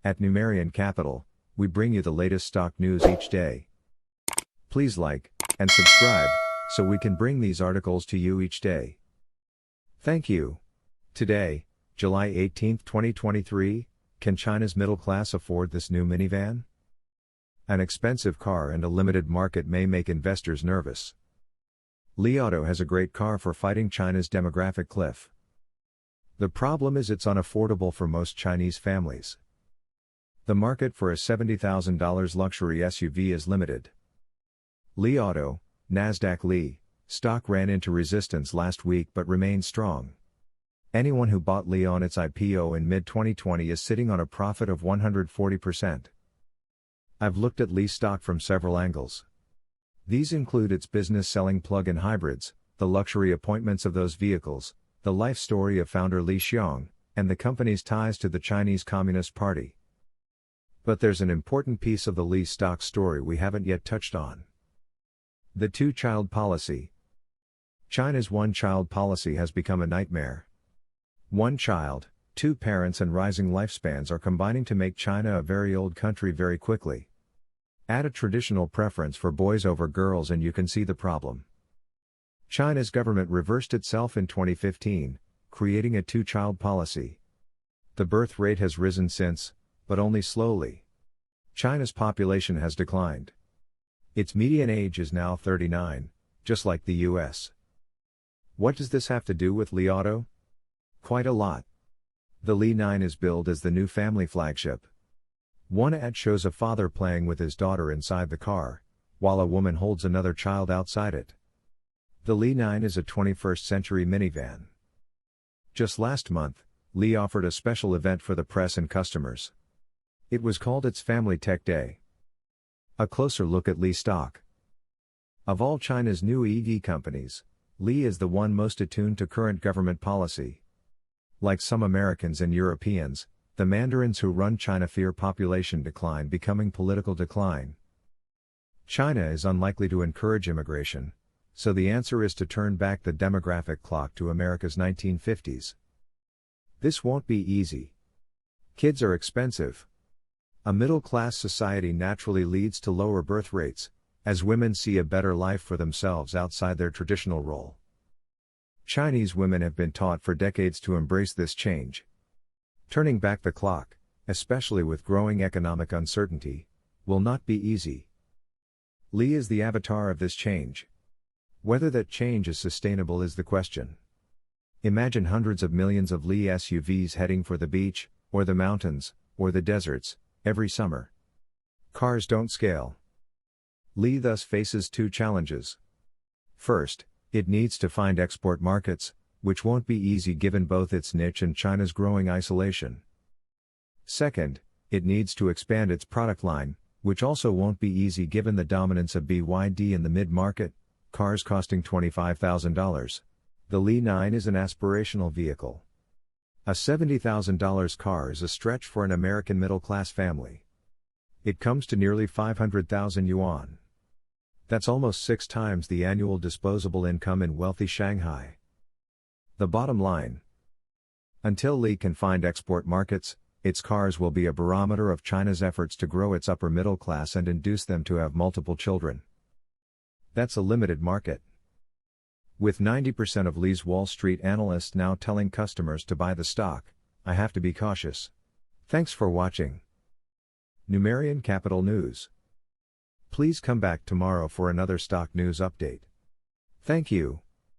At Numerian Capital, we bring you the latest stock news each day. Please like and subscribe so we can bring these articles to you each day. Thank you. Today, July 18, 2023, can China's middle class afford this new minivan? An expensive car and a limited market may make investors nervous. Li Auto has a great car for fighting China's demographic cliff. The problem is it's unaffordable for most Chinese families. The market for a $70,000 luxury SUV is limited. Li Auto, Nasdaq Li, stock ran into resistance last week but remains strong. Anyone who bought Li on its IPO in mid-2020 is sitting on a profit of 140%. I've looked at Li stock from several angles. These include its business selling plug-in hybrids, the luxury appointments of those vehicles, the life story of founder Li Xiong, and the company's ties to the Chinese Communist Party. But there's an important piece of the Li stock story we haven't yet touched on. The two-child policy. China's one-child policy has become a nightmare. One child, two parents and rising lifespans are combining to make China a very old country very quickly. Add a traditional preference for boys over girls and you can see the problem. China's government reversed itself in 2015, creating a two-child policy. The birth rate has risen since, but only slowly. China's population has declined. Its median age is now 39, just like the US. What does this have to do with Li Auto? Quite a lot. The Li 9 is billed as the new family flagship. One ad shows a father playing with his daughter inside the car, while a woman holds another child outside it. The Li 9 is a 21st century minivan. Just last month, Li offered a special event for the press and customers. It was called its Family Tech Day. A closer look at Li stock. Of all China's new EV companies, Li is the one most attuned to current government policy. Like some Americans and Europeans, the mandarins who run China fear population decline becoming political decline. China is unlikely to encourage immigration, so the answer is to turn back the demographic clock to America's 1950s. This won't be easy. Kids are expensive. A middle-class society naturally leads to lower birth rates, as women see a better life for themselves outside their traditional role. Chinese women have been taught for decades to embrace this change. Turning back the clock, especially with growing economic uncertainty, will not be easy. Li is the avatar of this change. Whether that change is sustainable is the question. Imagine hundreds of millions of Li SUVs heading for the beach, or the mountains, or the deserts, every summer. Cars don't scale. Li thus faces two challenges. First, it needs to find export markets, which won't be easy given both its niche and China's growing isolation. Second, it needs to expand its product line, which also won't be easy given the dominance of BYD in the mid-market, cars costing $25,000. The Li 9 is an aspirational vehicle. A $70,000 car is a stretch for an American middle-class family. It comes to nearly 500,000 yuan. That's almost 6 times the annual disposable income in wealthy Shanghai. The bottom line. Until Li can find export markets, its cars will be a barometer of China's efforts to grow its upper middle class and induce them to have multiple children. That's a limited market. With 90% of Li's Wall Street analysts now telling customers to buy the stock, I have to be cautious. Thanks for watching. Numerian Capital News. Please come back tomorrow for another stock news update. Thank you.